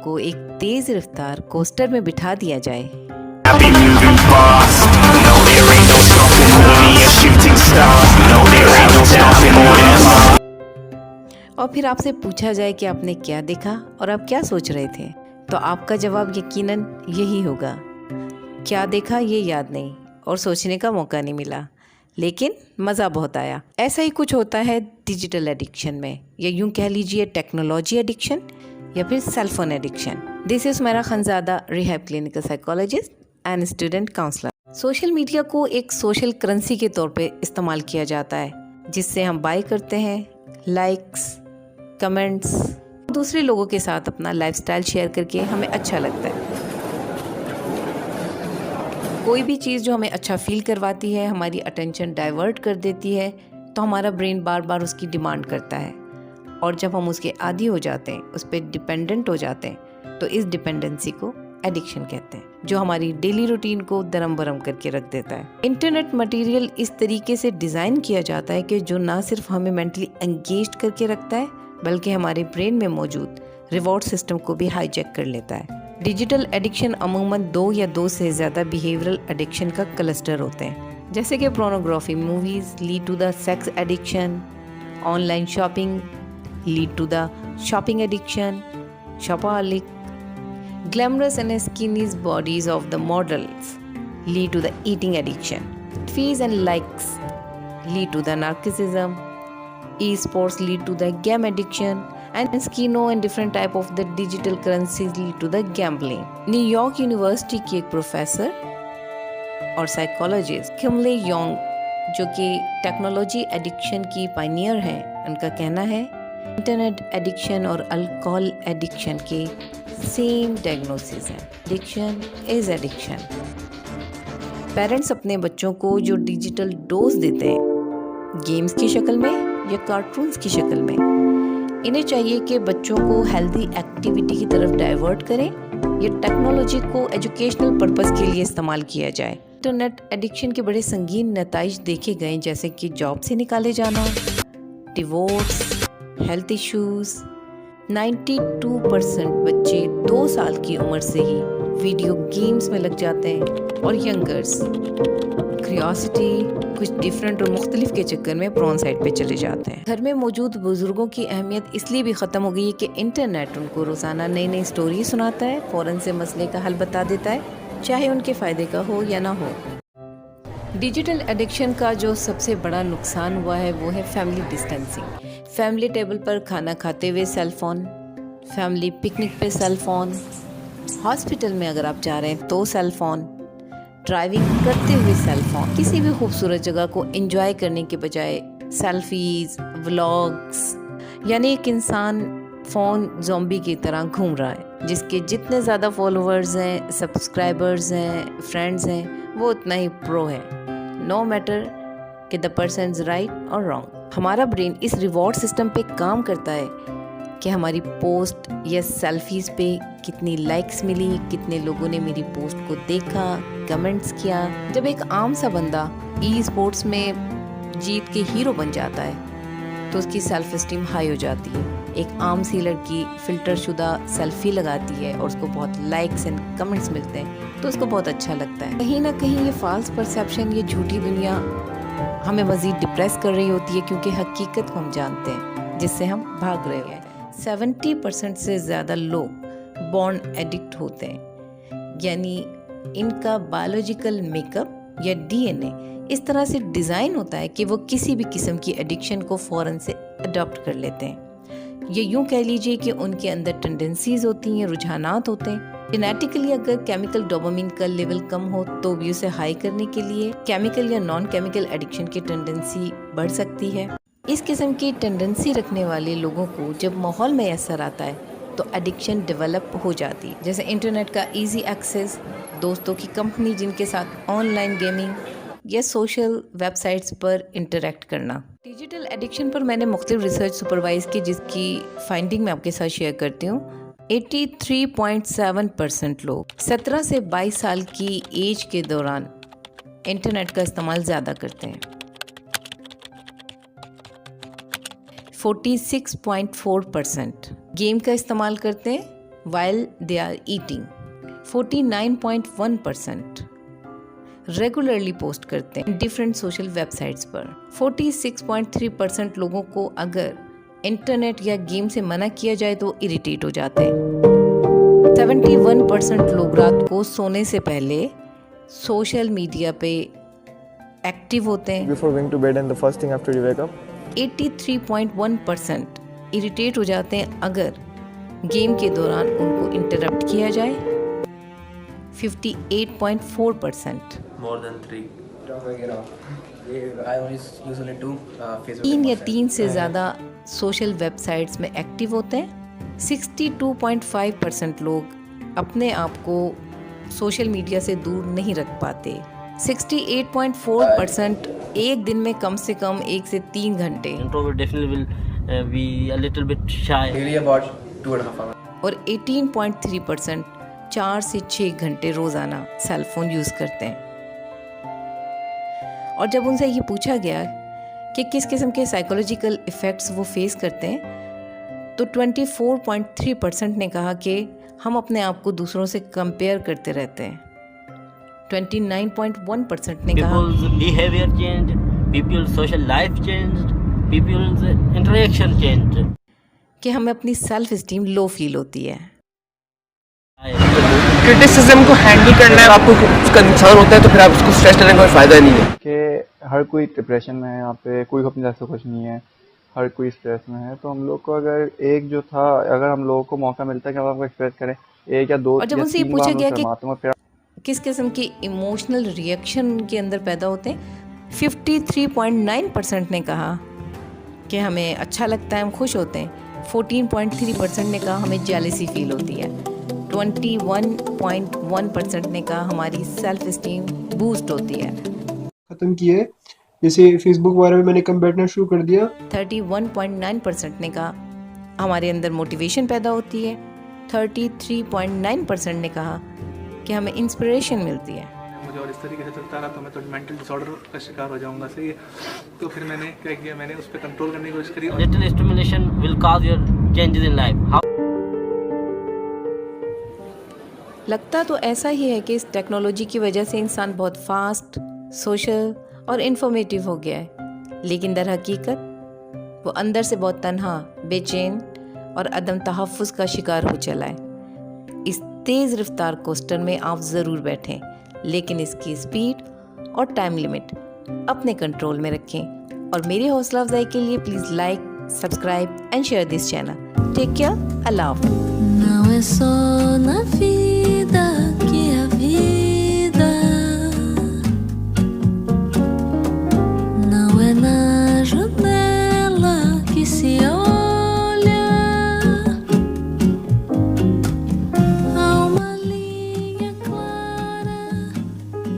को एक तेज रफ्तार कोस्टर में बिठा दिया जाए Happy moving fast. No, there ain't no stopping. Only a shooting star. No, there ain't no stopping. और फिर आपसे पूछा जाए कि आपने क्या देखा और आप क्या सोच रहे थे, तो आपका जवाब यकीनन यही होगा, क्या देखा ये याद नहीं और सोचने का मौका नहीं मिला, लेकिन मज़ा बहुत आया। ऐसा ही कुछ होता है डिजिटल एडिक्शन में, या यूँ कह लीजिए टेक्नोलॉजी एडिक्शन या फिर सेलफोन एडिक्शन। दिस इज़ मेरा Khanzada, rehab clinical psychologist and student counsellor. Social media को एक सोशल करेंसी के तौर पे इस्तेमाल किया जाता है, जिससे हम बाय करते हैं लाइक्स, कमेंट्स, दूसरे लोगों के साथ अपना लाइफस्टाइल शेयर करके हमें अच्छा लगता है। कोई भी चीज़ जो हमें अच्छा फील करवाती है, हमारी अटेंशन डाइवर्ट कर देती है, तो हमारा ब्रेन बार बार उसकी डिमांड करता है, और जब हम उसके आदी हो जाते हैं, उस पर डिपेंडेंट हो जाते हैं, तो इस डिपेंडेंसी को एडिक्शन कहते हैं, जो हमारी डेली रूटीन को दरम बरम करके रख देता है। इंटरनेट मटेरियल इस तरीके से डिज़ाइन किया जाता है कि जो ना सिर्फ हमें मेंटली एंगेज करके रखता है, बल्कि हमारे ब्रेन में मौजूद रिवॉर्ड सिस्टम को भी हाईजैक कर लेता है। डिजिटल एडिक्शन अमूमन 2 या 2 से ज़्यादा बिहेवियरल एडिक्शन का क्लस्टर होते हैं, जैसे कि pornography movies lead to the sex addiction, online shopping lead to the shopping addiction, शॉपaholic, glamorous and skinny bodies of the models lead to the eating addiction, fees and likes lead to the narcissism, e-sports lead to the game addiction, and Skino and different type of the digital currencies lead to the gambling. New York university की एक professor और psychologist किमले Yong, जो कि technology addiction की Pioneer हैं, उनका कहना है इंटरनेट एडिक्शन और अल्कोहल एडिक्शन के सेम डायग्नोसिस है। Addiction is addiction. पेरेंट्स अपने बच्चों को जो डिजिटल डोज देते हैं, गेम्स की शक्ल में या कार्टून्स की शक्ल में, इन्हें चाहिए कि बच्चों को हेल्दी एक्टिविटी की तरफ डाइवर्ट करें या टेक्नोलॉजी को एजुकेशनल पर्पस के लिए इस्तेमाल किया जाए। इंटरनेट एडिक्शन के बड़े संगीन नताइज देखे गए, जैसे कि जॉब से निकाले जाना, डिवोर्स, हेल्थ इश्यूज़। 92% बच्चे 2 साल की उम्र से ही वीडियो गेम्स में लग जाते हैं, और यंगर्स क्यूरियोसिटी, कुछ डिफरेंट और मुख्तलिफ के चक्कर में प्रॉन साइड पे चले जाते हैं। घर में मौजूद बुजुर्गों की अहमियत इसलिए भी ख़त्म हो गई है कि इंटरनेट उनको रोज़ाना नई नई स्टोरी सुनाता है, फ़ौरन से मसले का हल बता देता है, चाहे उनके फ़ायदे का हो या ना हो। डिजिटल एडिक्शन का जो सबसे बड़ा नुकसान हुआ है वो है फैमिली डिस्टेंसिंग। फैमिली टेबल पर खाना खाते हुए सेल फ़ोन, फैमिली पिकनिक पे सेल फ़ोन, हॉस्पिटल में अगर आप जा रहे हैं तो सेल फ़ोन, ड्राइविंग करते हुए सेल फ़ोन, किसी भी खूबसूरत जगह को एंजॉय करने के बजाय सेल्फीज़, व्लॉग्स, यानी एक इंसान फ़ोन ज़ॉम्बी की तरह घूम रहा है, जिसके जितने ज़्यादा फॉलोअर्स हैं, सब्सक्राइबर्स हैं, फ्रेंड्स हैं, वो उतना ही प्रो है, नो मैटर कि द पर्सन इज़ राइट और रॉन्ग। हमारा ब्रेन इस रिवॉर्ड सिस्टम पे काम करता है कि हमारी पोस्ट या सेल्फीज़ पे कितनी लाइक्स मिली, कितने लोगों ने मेरी पोस्ट को देखा, कमेंट्स किया। जब एक आम सा बंदा ई स्पोर्ट्स में जीत के हीरो बन जाता है, तो उसकी सेल्फ एस्टीम हाई हो जाती है। एक आम सी लड़की फ़िल्टर शुदा सेल्फी लगाती है और उसको बहुत लाइक्स एंड कमेंट्स मिलते हैं, तो उसको बहुत अच्छा लगता है। कहीं ना कहीं ये फ़ाल्स परसेप्शन, ये झूठी दुनिया हमें मज़ीद डिप्रेस कर रही होती है, क्योंकि हकीकत को हम जानते हैं, जिससे हम भाग रहे हैं। 70% से ज़्यादा लोग बॉर्न एडिक्ट होते हैं, यानी इनका बायोलॉजिकल मेकअप या डीएनए इस तरह से डिज़ाइन होता है कि वो किसी भी किस्म की एडिक्शन को फ़ौरन से अडॉप्ट कर लेते हैं। ये यूँ कह लीजिए कि उनके अंदर टेंडेंसीज़ होती हैं, रुझानात होते हैं। जेनेटिकली अगर केमिकल डोपामिन का लेवल कम हो तो भी उसे हाई करने के लिए केमिकल या नॉन केमिकल एडिक्शन की टेंडेंसी बढ़ सकती है। इस किस्म की टेंडेंसी रखने वाले लोगों को जब माहौल में असर आता है तो एडिक्शन डेवलप हो जाती है, जैसे इंटरनेट का इजी एक्सेस, दोस्तों की कंपनी जिनके साथ ऑनलाइन गेमिंग या सोशल वेबसाइट्स पर इंटरेक्ट करना। डिजिटल एडिक्शन पर मैंने मुख्तलिफ रिसर्च सुपरवाइज की, जिसकी फाइंडिंग मैं आपके साथ शेयर करती हूँ। 83.7% लोग 17 से 22 साल की एज के दौरान इंटरनेट का इस्तेमाल ज़्यादा करते हैं। 46.4% गेम का इस्तेमाल करते हैं while they are eating. 49.1% regularly post करते हैं डिफरेंट सोशल वेबसाइट्स पर। 46.3% लोगों को अगर इंटरनेट या गेम से मना किया जाए तो इरिटेट हो जाते हैं। 71% लोग रात को सोने से पहले सोशल मीडिया पे एक्टिव होते हैं। Before going to bed and the first thing after you wake up. 83.1% irritate हो जाते हैं अगर गेम के दौरान उनको इंटरप्ट किया जाए। 58.4% More than 3. I usually do Facebook. 3 या 3 से ज़्यादा सोशल वेबसाइट्स में एक्टिव होते हैं। 62.5% लोग अपने आप को सोशल मीडिया से दूर नहीं रख पाते। 68.4% एक दिन में कम से कम 1 से 3 घंटे Introvert definitely will be a little bit shy. Daily about 2.5 hours. और 18.3% 4 से 6 घंटे रोज़ाना सेल फोन यूज़ करते हैं। और जब उनसे ये पूछा गया कि किस किस्म के साइकोलॉजिकल इफ़ेक्ट्स वो फेस करते हैं तो 24.3% ने कहा कि हम अपने आप को दूसरों से कंपेयर करते रहते हैं। 29.1% ने कहा People's behavior changed, people's social life changed, people's interaction changed. कि हमें अपनी सेल्फ इस्टीम लो फील होती है। क्रिटिसिज्म को हैंडल करना है, आपको उसका नुकसान होता है तो फिर आप उसको स्ट्रेस करने का कोई फायदा नहीं है। कि हर कोई डिप्रेशन में है, यहाँ पे कोई अपनी लाइफ से खुश नहीं है, हर कोई स्ट्रेस में है। तो हम लोग को अगर एक जो था, अगर हम लोगों को मौका मिलता है कि हम आपको एक्सप्रेस करें 1 या 2 और जब या उनसे ये 3 पूछा बार गया में कि शर्माते हैं, फिर किस किस्म के इमोशनल रिएक्शन के अंदर पैदा होते हैं, 53.9% ने कहा कि हमें अच्छा लगता है, हम खुश होते हैं। 14.3% ने कहा हमें जेलसी फील होती है। 21.1% ने कहा हमारी सेल्फ इस्टीम बूस्ट होती है। ख़त्म किए, जैसे फेसबुक वगैरह में मैंने कम बैठना शुरू कर दिया। 31.9% ने कहा हमारे अंदर मोटिवेशन पैदा होती है। 33.9% ने कहा कि हमें इंस्पिरेशन मिलती है। मुझे और इस तरीके से चलता रहा तो मैं तो मेंटल डिसऑर्डर का शिकार हो जाऊंगा। सही है, तो फिर मैंने क्या किया, मैंने उस पर कंट्रोल करने की कोशिश करी। Little stimulation will cause your changes in life. How? लगता तो ऐसा ही है कि इस टेक्नोलॉजी की वजह से इंसान बहुत फास्ट, सोशल और इन्फॉर्मेटिव हो गया है, लेकिन दर हकीकत वो अंदर से बहुत तन्हा, बेचैन और अदम तहफ़्फ़ुज़ का शिकार हो चला है। इस तेज़ रफ्तार कोस्टर में आप ज़रूर बैठें, लेकिन इसकी स्पीड और टाइम लिमिट अपने कंट्रोल में रखें। और मेरी हौसला अफजाई के लिए please like, subscribe and share this channel. Take care, Allah हाफ़िज़। Now it's all nothing.